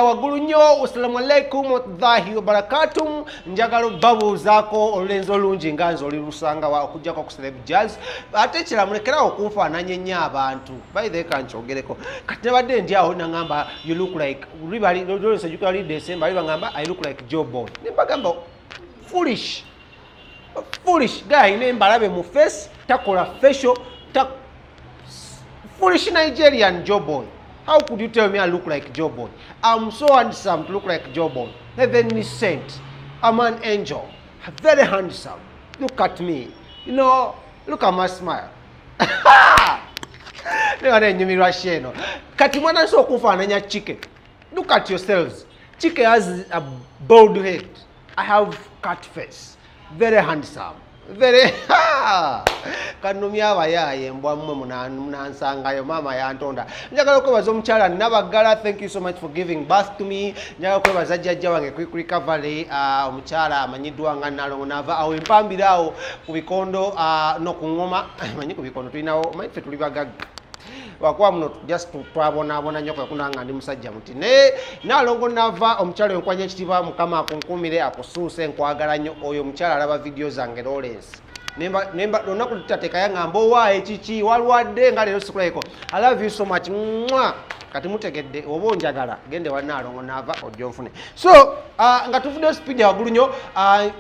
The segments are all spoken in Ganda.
Waggulu nnyo, assalamu alaikum warahmatullahi wabarakatuh. Njagala babuuzaako olulenzi olungi nga nze oli lusanga wa okujjako ku Celeb Jazz. Ate kiramulekerawo okunfaananya nnyo abantu. By the way kankyogereko. Kati nabadde ndi awo nangamba you look like ribali lolese jukala li December bangamba I look like Joe Boy. Ne bagamba foolish. Foolish guy ne mbalabe mu face takola facial foolish Nigerian Joe Boy. How could you tell me I look like Joe Boy? I'm so handsome to look like Joe Boy. Heavenly saint. I'm an angel. Very handsome. Look at me. You know, look at my smile. Kati mwana so kufananya Chike. Look at yourselves. Chike has a bald head. I have cat face. Very handsome. Very kanumya abayaye mbwa mmwe munansangayo mama yantonda. Njagala okwebaza omukyala Nabagala, thank you so much for giving birth to me. Njagala okwebaza jjajja wange quick recovery omukyala amanyiddwa nga Nalongo nava awo empambirawo ku bikondo no ku ngoma manyi ku bikondo tulinawo manyi ffe tuli bagagga wakuwa muno just twabona nnyo kunanga ndi musajja muti ne Nalongo nava omukyala enkwanya ekitiibwa mukama akunkumire akusuuse nkwagala nnyo oyo omukyala alaba video zange Lawrence nemba lunaku tutateeka yangamba owaaye kiki walwadde nga leero sikulabeko I love you so much mwah. Kati mutegedde oba onjagala gende wa Nalongo nava ojja onfune so nga tuvudde speed waggulu nnyo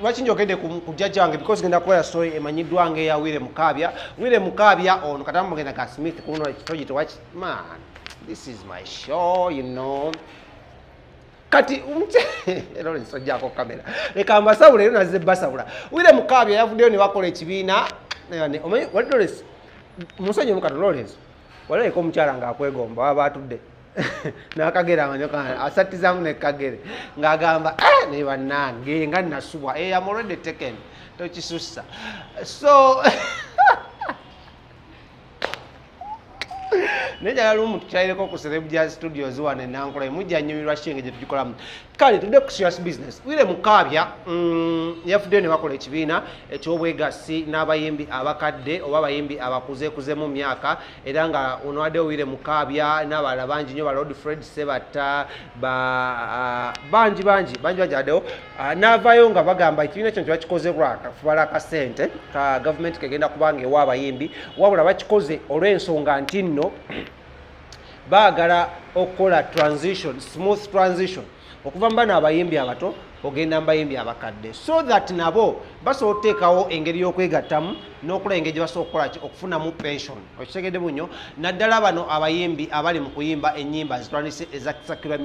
lwaki njogedde ku jjajja wange because genda kukola story emanyiddwa nga eya Willy Mukabya. Willy Mukabya ono katamu mugenda ka Smith kuno ekitogi watch man, this is my show, you know. Kati ero nsojjako kamera leka mbasawula ero nazze basawula. Willy Mukabya yavuddeyo ne bakola ekibiina omanyi what Lawrence musonyi mukato Lawrence waleko omukyala ng'akwegomba waba atudde n'akagere amanyoka asattizamu n'ekagere ng'agamba ne bannange nga nasubwa I'm already taken tokisussa so nejala lumu tukyalireko ku Celeb Jazz Studios wane nankola mujja nyumirwa shinge gye tugikolamu kale tudde ku serious business. Willy Mukabya yafuddeyo ne bakola ekibiina eky'obwegassi n'abayimbi abakadde oba abayimbi abakuze mu myaka era nga onowaddeyo Willy Mukabya n'abalala bangi nnyo ba Lord Fred Sebatta bangi bajaddeyo n'avaayo nga bagamba ekibiina kino tebakikoze lwakafubala akasente ka gavumenti kegenda kubanga ewa abayimbi wabula bakikoze olw'ensonga nti nno baagala okukola transition, smooth transition okuva mu bano abayimbi abato ogenda mu bayimbi abakadde so that nabo basobola okuteekawo engeri y'okwegattamu n'okola engeri gye basobola okukola okufunamu pension okitegedde bunyo naddala bano abayimbi abali mu kuyimba ennyimba zitwandise eza secular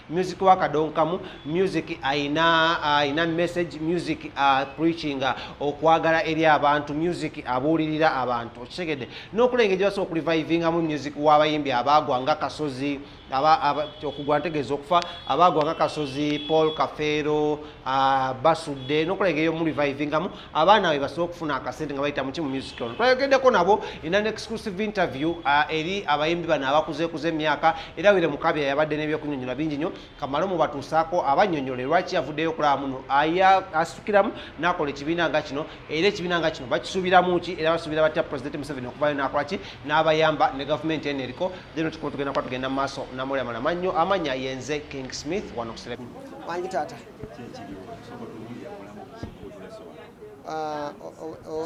music wakadonkamu music ayina message music preaching okwagala eri abantu music abuulirira abantu okitegedde n'okola engeri gye basobola okulivivingamu music w'abayimbi abaagwa nga Kasozi okugwa ntegeeza okufa abaagwa nga Kasozi Paul Kafeero basudde n'okola engeri y'omulivivingamu abaana be basobola okufuna akasente nga bayita mu kimu music ono twayogeddeko nabo ina an exclusive interview eri abayimbi bano abakuze emyaka era Willy Mukabya yabadde n'ebyokunyonyola bingi nnyo kamala mu batuusaako abannyonnyole lwaki yavuddeyo okulaba muno asukiramu n'akola ekibiina nga kino era ekibiina nga kino bakisuubiramu ki era basuubira batya President Museveni okuvayo n'akola ki n'abayamba ne gavumenti eno eriko then tugenda kuba tugenda mu maaso namuli amanya yenze KingSmith wano ku Celeb. Wangi taata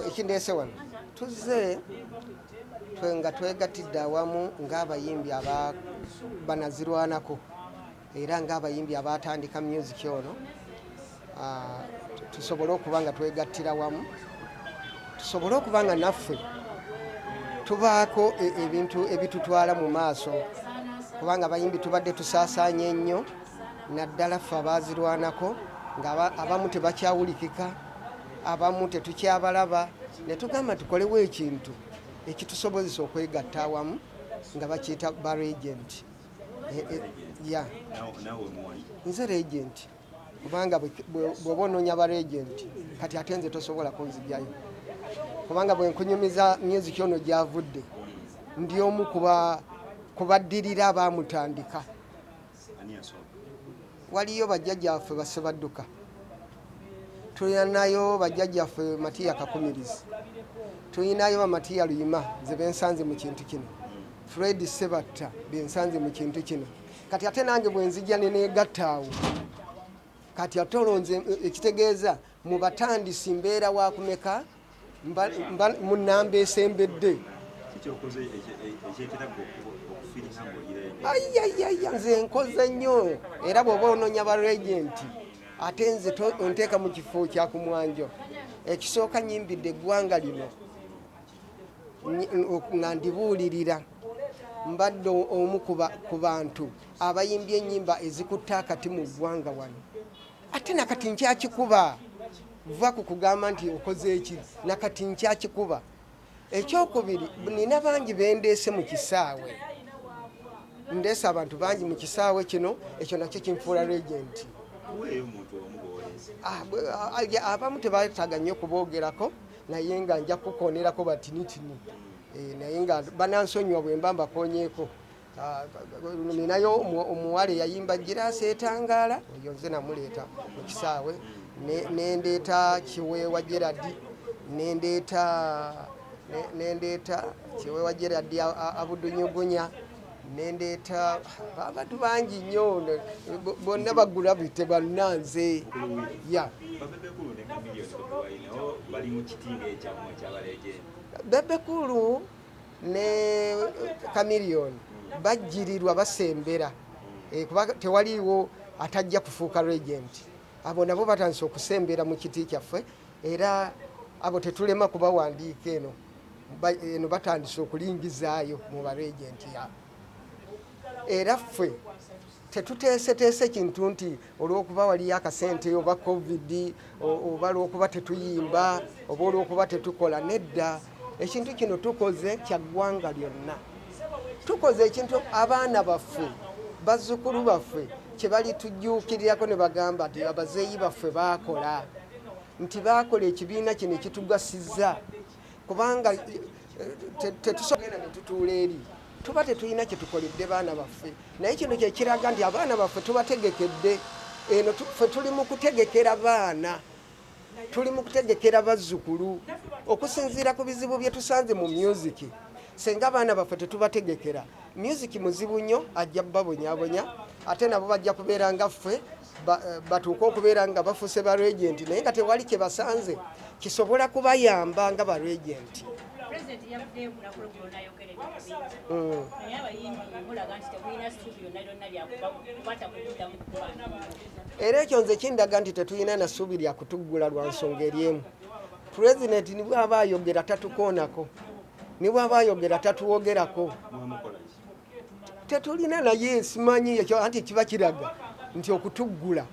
ekindeese wano tuzze nga twegattidde awamu ng'abayimbi banazirwanako era ng'abayimbi abatandika music ono tusobole okuba nga twegattira wamu tusobole okuba nga naffe tubaako ebintu ebitutwala mu maaso kubanga abayimbi tubadde tusaasaanye nnyo naddala ffe abaazirwanako ng'abamu tebakyawulikika abamu tetukyabalaba ne tugamba tukolewo ekintu ekitusobozesa okwegatta awamu nga bakiyita ba regent nze regent kubanga bw'oba onoonya ba regent kati ate nze tosobola kunzigyayo kubanga bwe nkunyumiza music ono gyavudde ndi omu kubaddirira abaamutandika waliyo bajjajjaffe basebadduka tulinayo bajjajjaffe Matiya Kakumirizi tulinayo ba Matiya Luyima ze bensanze mu kintu kino Fred Sebatta bensanze mu kintu kino kati ate nange bwenzijja neneegattaawo kati atolonze ekitegeeza mu batandisi mbeera wakumeka mu nnamba esembedde ayayaya nze nkoze nnyo era bw'oba onoonya ba regenti ate nze onteeka mu kifo kyakumwanjo ekisooka nyimbidde eggwanga lino nga ndibuulirira mbadde omu ku bantu abayimbye ennyimba ezikutta akati mu ggwanga wano ate nakati nkyakikuba va ku kugamba nti okoze eki nakati nkyakikuba ekyokubiri nina bangi bendeese mu kisaawe ndeese abantu bangi mu kisaawe kino ekyo nakyo kinfuula regenti abamu tebataaga nnyo kuboogerako naye nga nja kukonerako batinitini naye nga banansonyiwa bwe mba mbakonyeeko ninayo omuwala eyayimba girasi etangaala eyo nze namuleeta mu kisaawe nendeeta kiweewa geradi nendeeta kiweewa geradi abudunyugunya nendeeta abantu bangi nnyo bonna bagula bite bannanze ya bebekulu ne kamiliyoni bajjirirwa basembera kuba tewaliiwo atajja kufuuka regenti abo nabo batandise okusembera mu kiti kyaffe era abo tetulema kubawandiika eno batandise okulingizaayo mu baregenti yabo era ffe tetuteeseteese kintu nti olw'okuba waliyo akasente oba covid oba olw'okuba tetuyimba oba olw'okuba tetukola nedda ekintu kino tukoze kya ggwanga lyonna tukoze ekintu abaana baffe bazzukulu baffe kye bali tujjuukirirako ne bagamba nti abazeeyi baffe baakola nti baakola ekibiina kino ekitugasizza kubanga tetusogenda ne tutuula eri tuba tetulina kye tukoledde baana baffe naye kino kyekiraga nti abaana baffe tubategekedde eno ffe tuli mu kutegekera baana tuli mu kutegekera bazzukulu okusinziira ku bizibu bye tusanze mu musiki senga abaana baffe tetubategekera musiki muzibu nnyo ajja babonyabonya ate nabo bajja kubeera nga ffe batuuka okubeera nga bafuuse ba regenti naye nga tewali kye basanze kisobola kubayamba nga ba regenti era ekyo nze kindaga nti tetulina na ssuubi lya kutuggula lwa nsonga eri emu pulezidenti ni bw'aba ayogera tatukoonako ni bw'aba ayogera tatuwogerako tetulina naye simanyi ekyo anti kiba kiraga nti okutuggula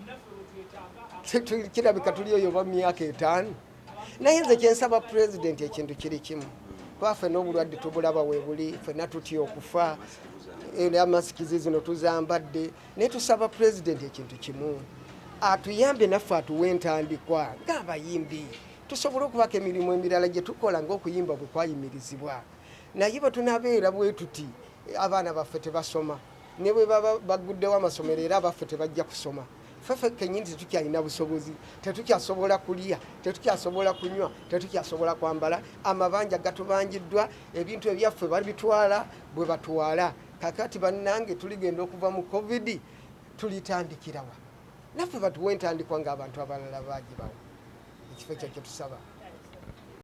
kirabika tuli eyo ba myaka 5 naye nze kyensaba pulezidenti ekintu kiri kimu twaffe n'obulwadde tubulaba weebuli ffenna tutya okufa amasikizi zino tuzambadde naye tusaba pulezidenti ekintu kimu atuyambe naffe atuwe entandikwa ng'abayimbi tusobole okubaka emirimu emirala gye tukola ng'okuyimba bwe kwayimirizibwa naye bwe tunabeera bwe tuti abaana baffe tebasoma ne bwe baba baguddewo amasomero era abaffe tebajja kusoma ffeffe kenyini tetukyalina busobozi tetukyasobola kulya tetukyasobola kunywa tetukyasobola kwambala amabanja gatubanjiddwa ebintu ebyaffe babitwala bwe batwala kakati bannange tuligenda okuva mu covid tulitandikirawa naffe batuwe entandikwa ng'abantu abalala bagibawo ekifo ekyo kye tusaba